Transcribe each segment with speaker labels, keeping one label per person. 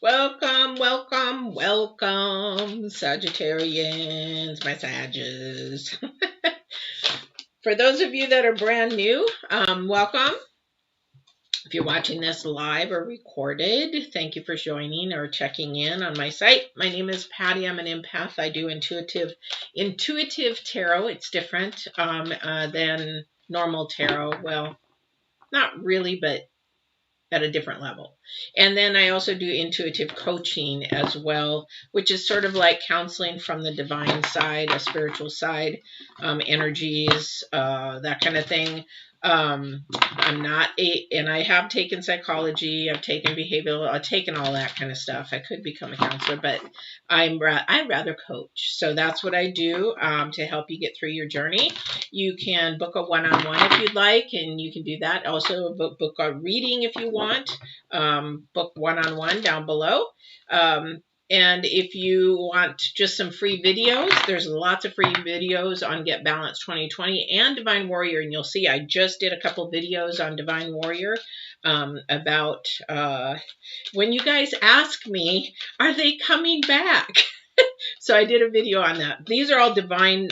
Speaker 1: Welcome, welcome, welcome, Sagittarians, my Sages. For those of you that are brand new, welcome. If you're watching this live or recorded, thank you for joining or checking in on my site. My name is Patti. I'm an empath. I do intuitive tarot. It's different than normal tarot. Well, not really, but at a different level. And then I also do intuitive coaching as well, which is sort of like counseling from the divine side, a spiritual side, energies, that kind of thing. And I have taken psychology, I've taken behavioral, I've taken all that kind of stuff. I could become a counselor, but I'd rather coach. So that's what I do to help you get through your journey. You can book a one-on-one if you'd like, and you can do that. Also book a reading if you want. Book one-on-one down below. And if you want just some free videos, there's lots of free videos on Get Balanced 2020 and Divine Warrior. And you'll see I just did a couple videos on Divine Warrior about when you guys ask me, are they coming back? So I did a video on that. These are all divine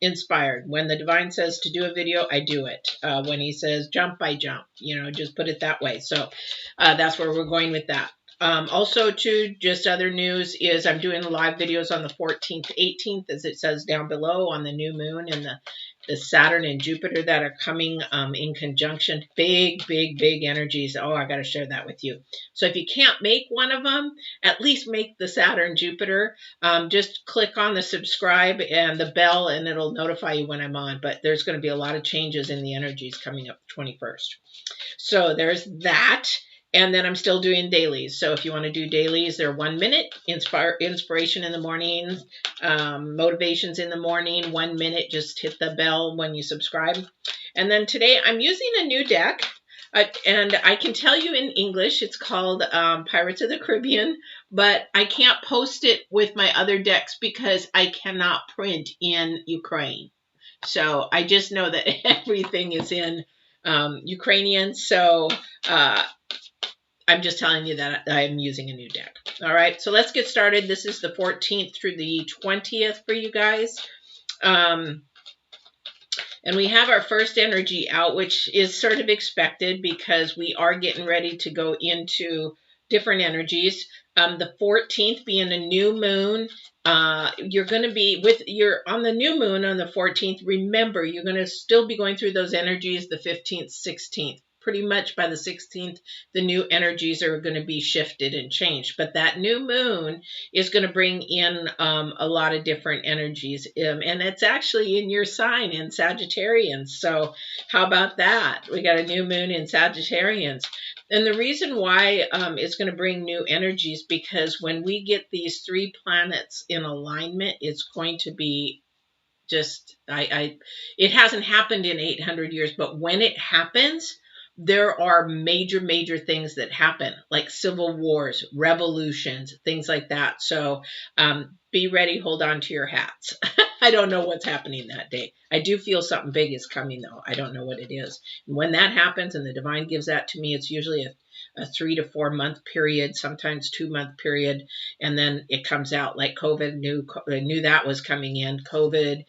Speaker 1: inspired. When the divine says to do a video, I do it. When he says jump, I jump. Just put it that way. So that's where we're going with that. Also, too, just other news is I'm doing live videos on the 14th, 18th, as it says down below, on the new moon and the Saturn and Jupiter that are coming in conjunction. Big, big, big energies. Oh, I got to share that with you. So if you can't make one of them, at least make the Saturn Jupiter. Just click on the subscribe and the bell, and it'll notify you when I'm on. But there's going to be a lot of changes in the energies coming up the 21st. So there's that. And then I'm still doing dailies. So if you want to do dailies, they're 1 minute, inspiration in the morning, motivations in the morning, 1 minute, just hit the bell when you subscribe. And then today I'm using a new deck. And I can tell you in English, it's called Pirates of the Caribbean, but I can't post it with my other decks because I cannot print in Ukraine. So I just know that everything is in Ukrainian. So I'm just telling you that I'm using a new deck. All right, so let's get started. This is the 14th through the 20th for you guys. And we have our first energy out, which is sort of expected because we are getting ready to go into different energies. The 14th being a new moon. You're going to be on the new moon on the 14th. Remember, you're going to still be going through those energies the 15th, 16th. Pretty much by the 16th, the new energies are going to be shifted and changed. But that new moon is going to bring in a lot of different energies. And it's actually in your sign, in Sagittarians. So how about that? We got a new moon in Sagittarians. And the reason why it's going to bring new energies, because when we get these three planets in alignment, it's going to be just, it hasn't happened in 800 years, but when it happens, there are major, major things that happen, like civil wars, revolutions, things like that. So be ready, hold on to your hats. I don't know what's happening that day. I do feel something big is coming, though. I don't know what it is. And when that happens and the divine gives that to me, it's usually a 3 to 4 month period, sometimes 2 month period, and then it comes out like COVID. Knew that was coming in. COVID,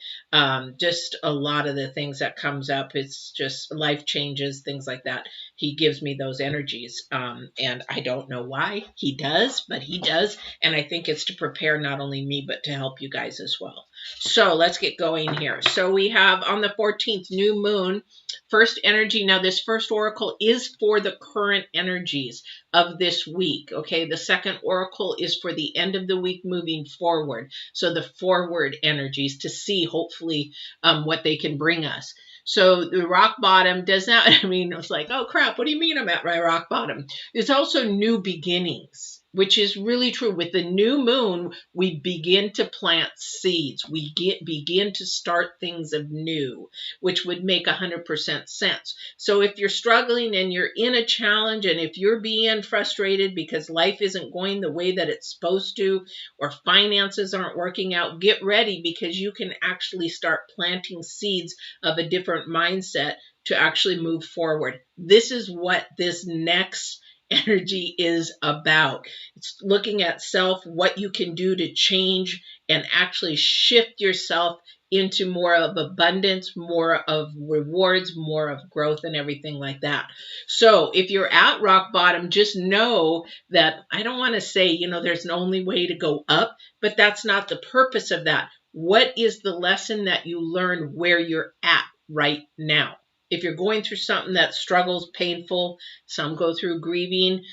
Speaker 1: just a lot of the things that comes up. It's just life changes, things like that. He gives me those energies, and I don't know why he does, but he does, and I think it's to prepare not only me but to help you guys as well. So let's get going here. So we have on the 14th, new moon, first energy. Now this first oracle is for the current energies of this week. Okay, the second oracle is for the end of the week moving forward. So the forward energies to see hopefully what they can bring us. So the rock bottom does not, I mean, it's like, oh crap, what do you mean I'm at my rock bottom? It's also new beginnings, which is really true. With the new moon, we begin to plant seeds. We begin to start things of new, which would make 100% sense. So if you're struggling and you're in a challenge, and if you're being frustrated because life isn't going the way that it's supposed to, or finances aren't working out, get ready, because you can actually start planting seeds of a different mindset to actually move forward. This is what this next energy is about. It's looking at self, what you can do to change and actually shift yourself into more of abundance, more of rewards, more of growth, and everything like that. So if you're at rock bottom, just know that I don't want to say, there's an only way to go up, but that's not the purpose of that. What is the lesson that you learn where you're at right now? If you're going through something that struggles, painful, some go through grieving,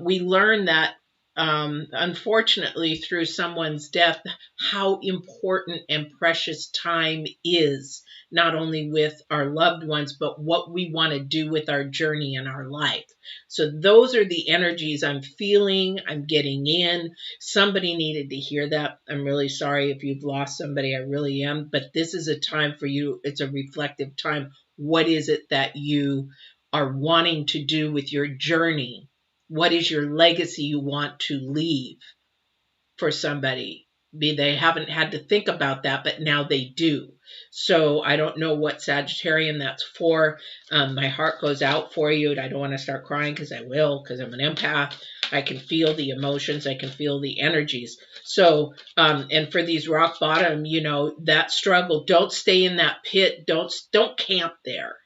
Speaker 1: we learn that, unfortunately, through someone's death, how important and precious time is, not only with our loved ones, but what we want to do with our journey in our life. So those are the energies I'm feeling, I'm getting in. Somebody needed to hear that. I'm really sorry if you've lost somebody. I really am. But this is a time for you. It's a reflective time. What is it that you are wanting to do with your journey? What is your legacy you want to leave for somebody? They haven't had to think about that, but now they do. So I don't know what Sagittarian that's for. My heart goes out for you. And I don't want to start crying because I will, because I'm an empath. I can feel the emotions. I can feel the energies. So, and for these rock bottom, that struggle, don't stay in that pit. Don't camp there.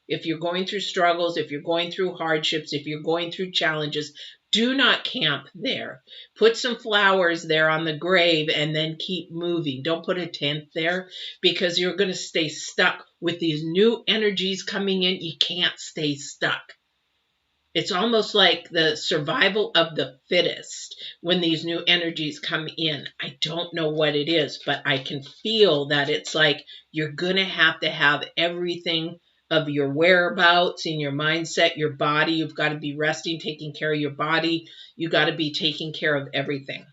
Speaker 1: If you're going through struggles, if you're going through hardships, if you're going through challenges, do not camp there. Put some flowers there on the grave and then keep moving. Don't put a tent there because you're going to stay stuck with these new energies coming in. You can't stay stuck. It's almost like the survival of the fittest when these new energies come in. I don't know what it is, but I can feel that it's like you're going to have everything of your whereabouts in your mindset, your body. You've got to be resting, taking care of your body. You got to be taking care of everything.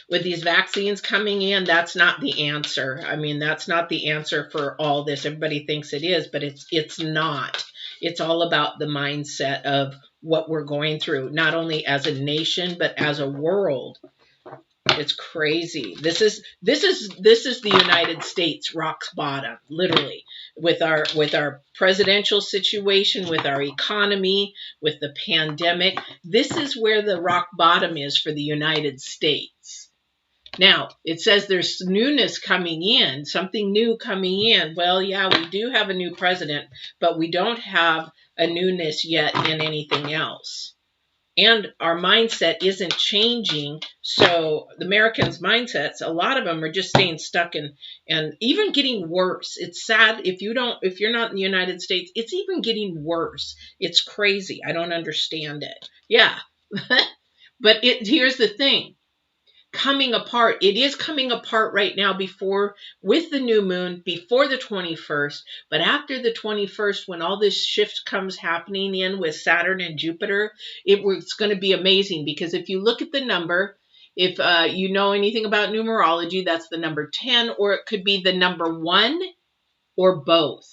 Speaker 1: With these vaccines coming in, that's not the answer. I mean, that's not the answer for all this. Everybody thinks it is, but it's not. It's all about the mindset of what we're going through, not only as a nation, but as a world. It's crazy. This is the United States rock bottom, literally, with our presidential situation, with our economy, with the pandemic. This is where the rock bottom is for the United States. Now, it says there's newness coming in, something new coming in. Well, yeah, we do have a new president, but we don't have a newness yet in anything else. And our mindset isn't changing. So the Americans' mindsets, a lot of them are just staying stuck and even getting worse. It's sad if you're not in the United States, it's even getting worse. It's crazy. I don't understand it. Yeah. But here's the thing. Coming apart. It is coming apart right now with the new moon, before the 21st. But after the 21st, when all this shift comes happening in with Saturn and Jupiter, it's going to be amazing. Because if you look at the number, if you know anything about numerology, that's the number 10, or it could be the number 1 or both.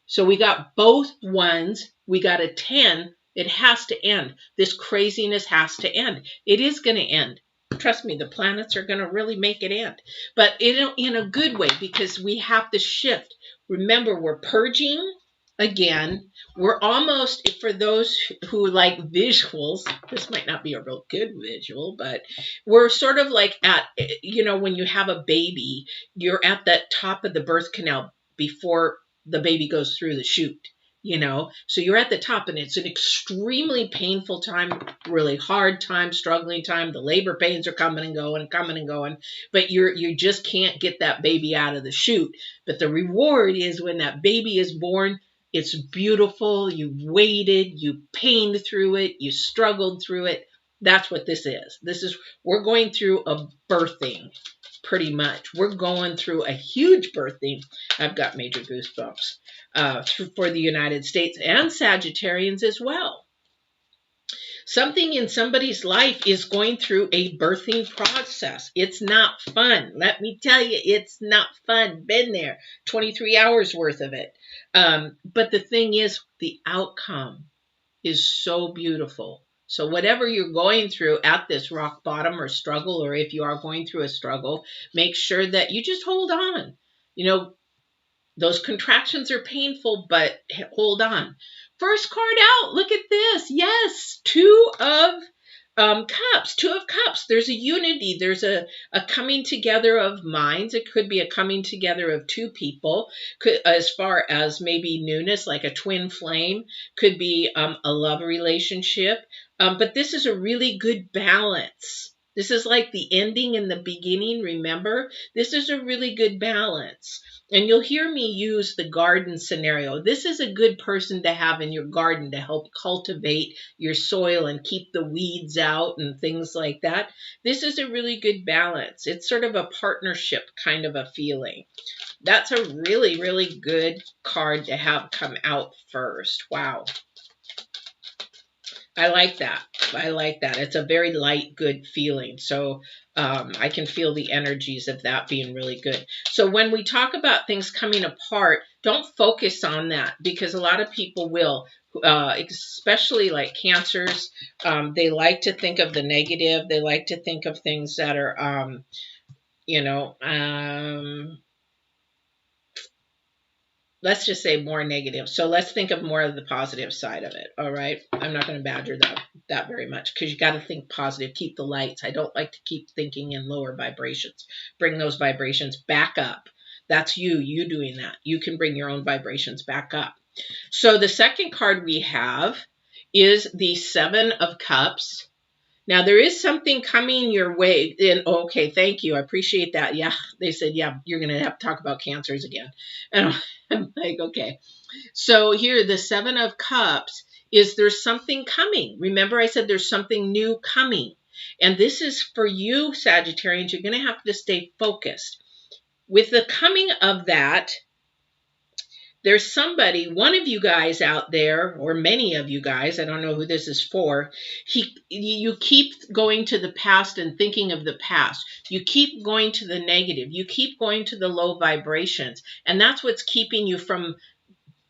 Speaker 1: So we got both ones. We got a 10. It has to end. This craziness has to end. It is going to end. Trust me, the planets are going to really make it end. But in a good way, because we have to shift. Remember, we're purging again. We're almost, for those who like visuals, this might not be a real good visual, but we're sort of like at, when you have a baby, you're at the top of the birth canal before the baby goes through the chute. So you're at the top, and it's an extremely painful time, really hard time, struggling time. The labor pains are coming and going, but you just can't get that baby out of the chute. But the reward is when that baby is born. It's beautiful. You waited, you pained through it, you struggled through it. That's what this is. We're going through a birthing. Pretty much. We're going through a huge birthing. I've got major goosebumps for the United States and Sagittarians as well. Something in somebody's life is going through a birthing process. It's not fun. Let me tell you, it's not fun. Been there, 23 hours worth of it. But the thing is, the outcome is so beautiful. So whatever you're going through at this rock bottom or struggle, or if you are going through a struggle, make sure that you just hold on. Those contractions are painful, but hold on. First card out. Look at this. Yes, Two of Cups. Two of Cups. There's a unity. There's a coming together of minds. It could be a coming together of two people. Could, as far as maybe newness, like a twin flame. Could be a love relationship. But this is a really good balance. This is like the ending and the beginning, remember? This is a really good balance. And you'll hear me use the garden scenario. This is a good person to have in your garden to help cultivate your soil and keep the weeds out and things like that. This is a really good balance. It's sort of a partnership kind of a feeling. That's a really, really good card to have come out first. Wow. I like that. I like that. It's a very light, good feeling. So I can feel the energies of that being really good. So when we talk about things coming apart, don't focus on that because a lot of people will, especially like cancers. They like to think of the negative. They like to think of things that are, let's just say more negative. So let's think of more of the positive side of it. All right. I'm not going to badger that very much because you got to think positive. Keep the lights. I don't like to keep thinking in lower vibrations. Bring those vibrations back up. That's you doing that. You can bring your own vibrations back up. So the second card we have is the Seven of Cups. Now, there is something coming your way. Okay, thank you. I appreciate that. Yeah, they said, yeah, you're going to have to talk about cancers again. And I'm like, okay. So here, the Seven of Cups is there's something coming. Remember, I said there's something new coming. And this is for you, Sagittarians. You're going to have to stay focused. With the coming of that, there's somebody, one of you guys out there, or many of you guys, I don't know who this is for, you keep going to the past and thinking of the past. You keep going to the negative. You keep going to the low vibrations. And that's what's keeping you from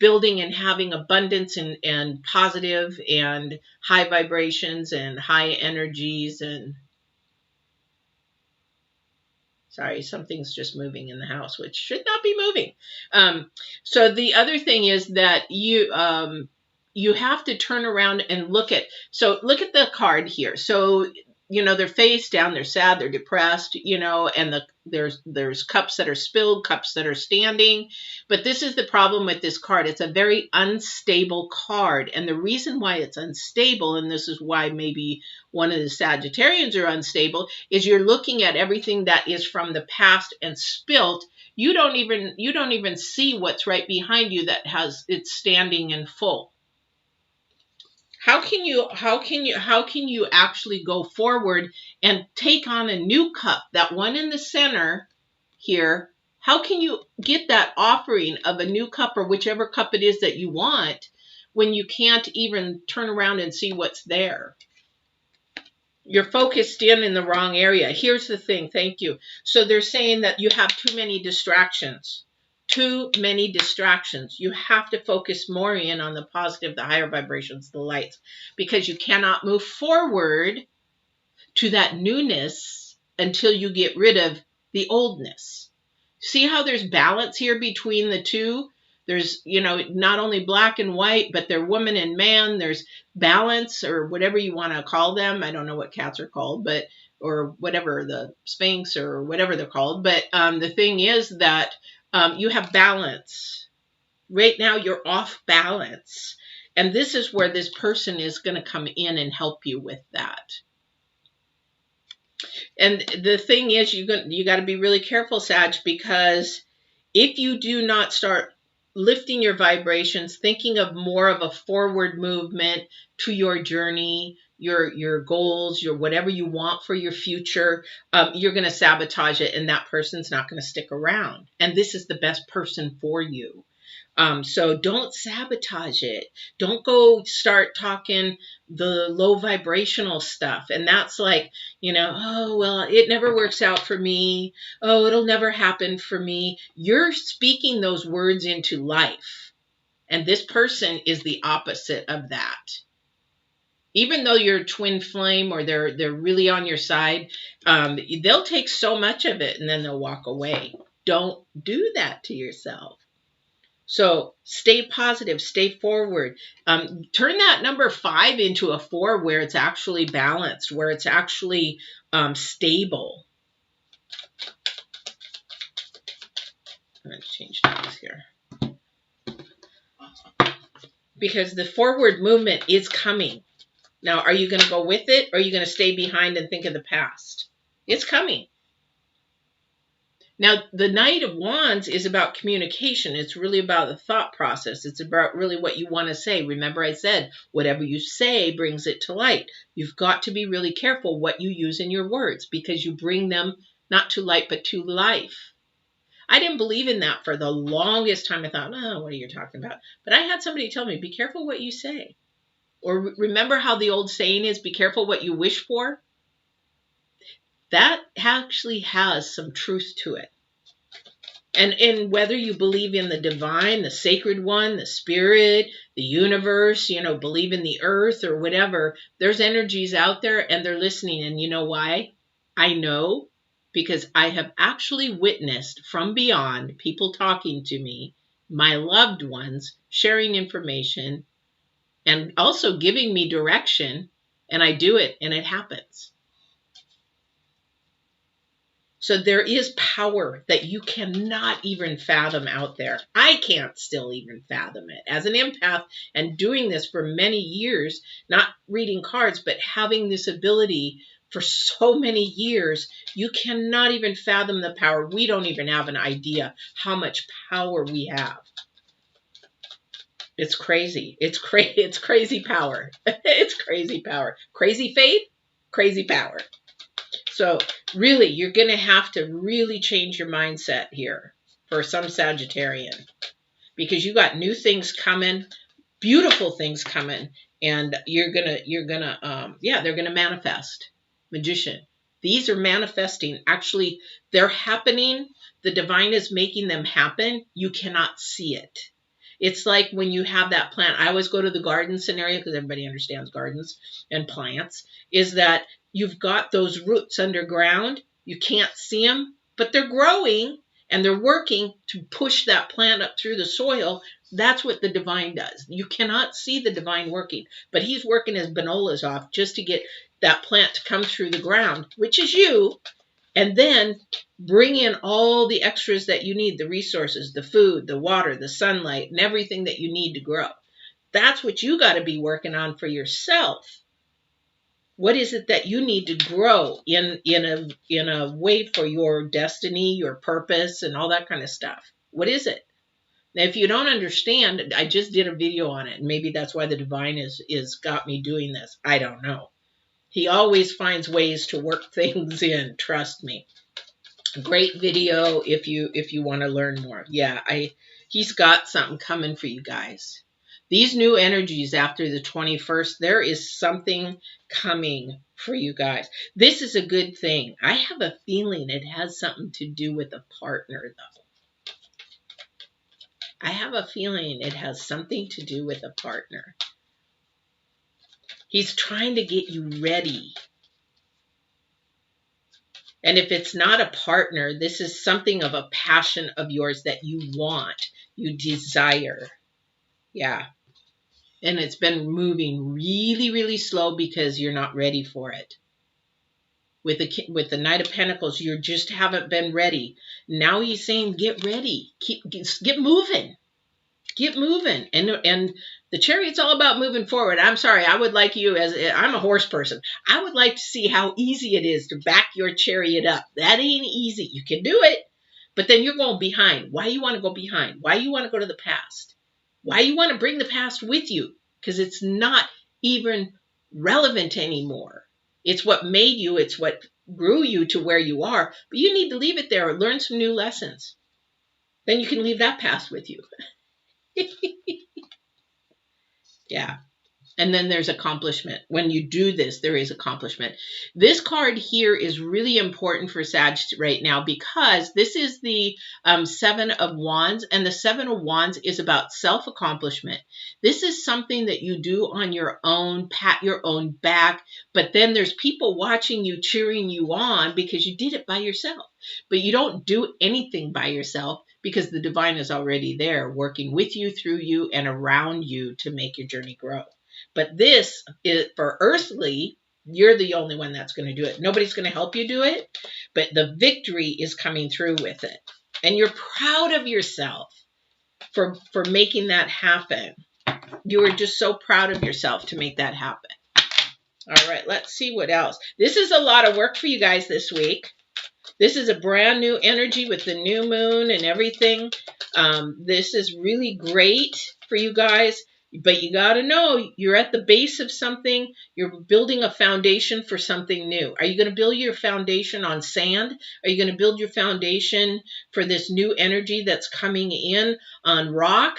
Speaker 1: building and having abundance and positive and high vibrations and high energies and... Sorry, something's just moving in the house, which should not be moving. So the other thing is that you have to turn around and look at the card here. So, they're face down, they're sad, they're depressed, and there's cups that are spilled, cups that are standing. But this is the problem with this card. It's a very unstable card. And the reason why it's unstable, and this is why maybe one of the Sagittarians are unstable, is you're looking at everything that is from the past and spilt. You don't even see what's right behind you that it's standing and full. How can you actually go forward and take on a new cup, that one in the center here? How can you get that offering of a new cup or whichever cup it is that you want when you can't even turn around and see what's there? You're focused in the wrong area. Here's the thing. Thank you. So they're saying that you have too many distractions. Too many distractions. You have to focus more in on the positive, the higher vibrations, the lights, because you cannot move forward to that newness until you get rid of the oldness. See how there's balance here between the two? There's, not only black and white, but they're woman and man. There's balance, or whatever you want to call them. I don't know what cats are called, or whatever, the Sphynx or whatever they're called. But the thing is that you have balance. Right now, you're off balance. And this is where this person is going to come in and help you with that. And the thing is, you got to be really careful, Sag, because if you do not start lifting your vibrations, thinking of more of a forward movement to your journey, your goals, your whatever you want for your future, you're going to sabotage it, and that person's not going to stick around. And this is the best person for you. So don't sabotage it. Don't go start talking the low vibrational stuff. And that's like, oh, well, it never works out for me. Oh, it'll never happen for me. You're speaking those words into life. And this person is the opposite of that. Even though you're a twin flame or they're really on your side, they'll take so much of it and then they'll walk away. Don't do that to yourself. So stay positive, stay forward. Turn that number 5 into a 4 where it's actually balanced, where it's actually stable. I'm going to change things here. Because the forward movement is coming. Now, are you going to go with it, or are you going to stay behind and think of the past? It's coming. Now, the Knight of Wands is about communication. It's really about the thought process. It's about really what you want to say. Remember I said, whatever you say brings it to light. You've got to be really careful what you use in your words, because you bring them not to light, but to life. I didn't believe in that for the longest time. I thought, oh, what are you talking about? But I had somebody tell me, be careful what you say. Or remember how the old saying is, be careful what you wish for? That actually has some truth to it. And whether you believe in the divine, the sacred one, the spirit, the universe, you know, believe in the earth or whatever, there's energies out there and they're listening. And you know why? I know, because I have actually witnessed from beyond people talking to me, my loved ones, sharing information, and also giving me direction. And I do it and it happens. So there is power that you cannot even fathom out there. I can't still even fathom it. As an empath and doing this for many years, not reading cards, but having this ability for so many years, you cannot even fathom the power. We don't even have an idea how much power we have. It's crazy. It's crazy power. It's crazy power. Crazy faith, crazy power. So really, you're going to have to really change your mindset here for some Sagittarian, because you got new things coming, beautiful things coming, and they're going to manifest. Magician. These are manifesting. Actually, they're happening. The divine is making them happen. You cannot see it. It's like when you have that plant. I always go to the garden scenario because everybody understands gardens and plants, is that you've got those roots underground. You can't see them, but they're growing and they're working to push that plant up through the soil. That's what the divine does. You cannot see the divine working, but he's working his banolas off just to get that plant to come through the ground, which is you, and then bring in all the extras that you need, the resources, the food, the water, the sunlight, and everything that you need to grow. That's what you got to be working on for yourself. What is it that you need to grow in a way for your destiny, your purpose, and all that kind of stuff? What is it? Now, if you don't understand, I just did a video on it. And maybe that's why the divine is got me doing this. I don't know. He always finds ways to work things in. Trust me. Great video if you want to learn more. Yeah, he's got something coming for you guys. These new energies after the 21st, there is something coming for you guys. This is a good thing. I have a feeling it has something to do with a partner, though. I have a feeling it has something to do with a partner. He's trying to get you ready. And if it's not a partner, this is something of a passion of yours that you want, you desire. Yeah. And it's been moving really, really slow because you're not ready for it. With the Knight of Pentacles, you just haven't been ready. Now he's saying, get ready. Get moving. Get moving. And the Chariot's all about moving forward. I'm sorry. I would like you, I'm a horse person. I would like to see how easy it is to back your Chariot up. That ain't easy. You can do it, but then you're going behind. Why you want to go behind? Why you want to go to the past? Why you want to bring the past with you? Because it's not even relevant anymore. It's what made you. It's what grew you to where you are. But you need to leave it there or learn some new lessons. Then you can leave that past with you. Yeah. And then there's accomplishment. When you do this, there is accomplishment. This card here is really important for Sag right now because this is the 7 of Wands, and the 7 of Wands is about self-accomplishment. This is something that you do on your own, pat your own back, but then there's people watching you, cheering you on because you did it by yourself. But you don't do anything by yourself because the divine is already there working with you, through you, and around you to make your journey grow. But this is for earthly, you're the only one that's going to do it. Nobody's going to help you do it, but the victory is coming through with it. And you're proud of yourself for making that happen. You are just so proud of yourself to make that happen. All right, let's see what else. This is a lot of work for you guys this week. This is a brand new energy with the new moon and everything. This is really great for you guys, but you got to know you're at the base of something. You're building a foundation for something new. Are you going to build your foundation on sand? Are you going to build your foundation for this new energy that's coming in on rock?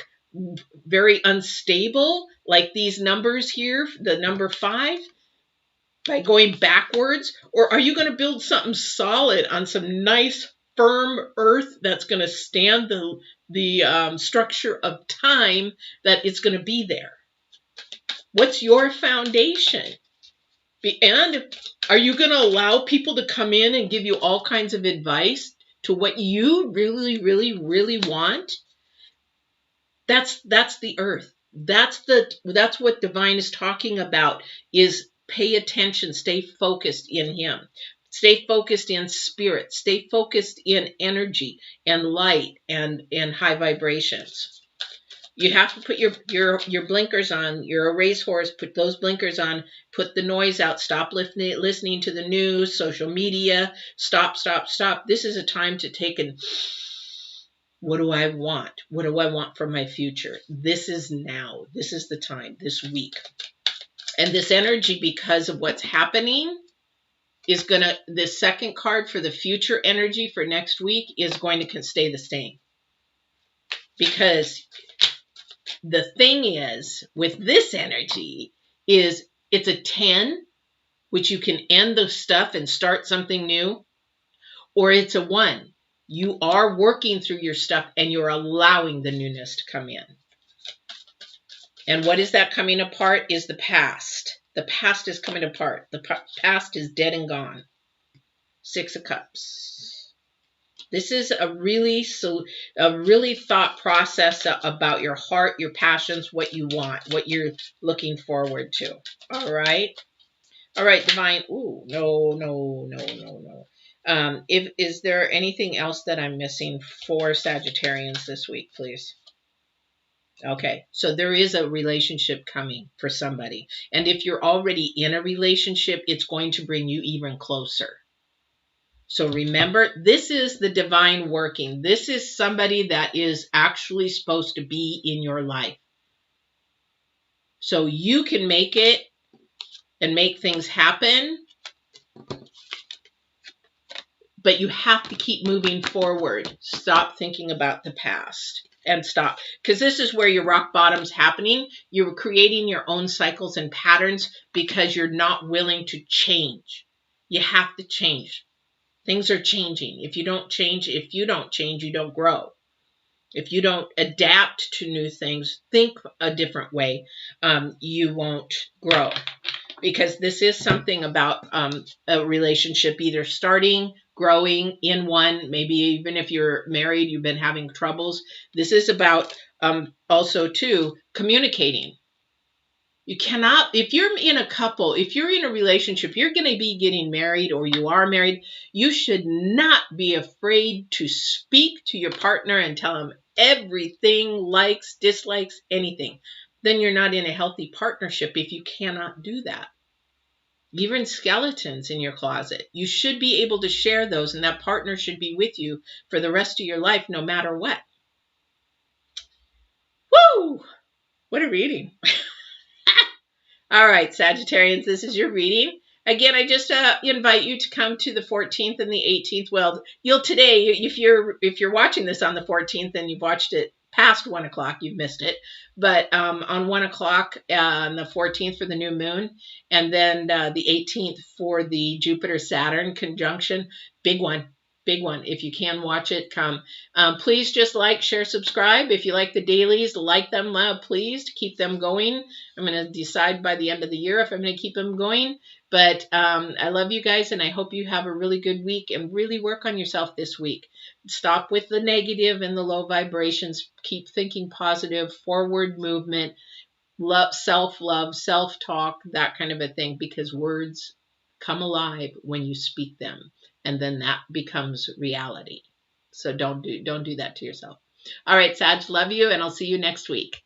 Speaker 1: Very unstable, like these numbers here, the number 5? By going backwards? Or are you going to build something solid on some nice firm earth that's going to stand the structure of time that it's going to be there? What's your foundation? And are you going to allow people to come in and give you all kinds of advice to what you really, really, really want? That's the earth. That's what divine is talking about, is pay attention, stay focused in him. Stay focused in spirit, stay focused in energy and light and high vibrations. You have to put your blinkers on. You're a racehorse, put those blinkers on, put the noise out, stop listening to the news, social media, stop. This is a time to take and what do I want? What do I want for my future? This is now. This is the time, this week. And this energy, because of what's happening, is going to, the second card for the future energy for next week is going to stay the same. Because the thing is, with this energy, is it's a 10, which you can end the stuff and start something new, or it's a 1. You are working through your stuff and you're allowing the newness to come in. And what is that coming apart is the past. The past is coming apart. The past is dead and gone. 6 of Cups. This is a really thought process about your heart, your passions, what you want, what you're looking forward to. All right. All right, divine. Ooh, no. Is there anything else that I'm missing for Sagittarians this week, please? Okay, so there is a relationship coming for somebody. And if you're already in a relationship, it's going to bring you even closer. So remember, this is the divine working. This is somebody that is actually supposed to be in your life. So you can make it and make things happen. But you have to keep moving forward. Stop thinking about the past. And stop. Because this is where your rock bottom's happening. You're creating your own cycles and patterns because you're not willing to change. You have to change. Things are changing. If you don't change, you don't grow. If you don't adapt to new things, think a different way, you won't grow. Because this is something about a relationship either starting, growing in one, maybe even if you're married, you've been having troubles. This is about also too communicating. You cannot, if you're in a couple, if you're in a relationship, you're going to be getting married or you are married, you should not be afraid to speak to your partner and tell them everything, likes, dislikes, anything. Then you're not in a healthy partnership if you cannot do that. Even skeletons in your closet. You should be able to share those, and that partner should be with you for the rest of your life, no matter what. Woo! What a reading. All right, Sagittarians, this is your reading. Again, I just invite you to come to the 14th and the 18th. Well, you'll today, if you're watching this on the 14th and you've watched it past 1 o'clock, you've missed it. But on 1 o'clock on the 14th for the new moon, and then the 18th for the Jupiter-Saturn conjunction, big one. Big one. If you can watch it, come. Please just like, share, subscribe. If you like the dailies, like them, please keep them going. I'm going to decide by the end of the year if I'm going to keep them going. But I love you guys, and I hope you have a really good week and really work on yourself this week. Stop with the negative and the low vibrations. Keep thinking positive, forward movement, love, self-talk, that kind of a thing, because words come alive when you speak them, and then that becomes reality. So don't do that to yourself. All right, Sag, love you, and I'll see you next week.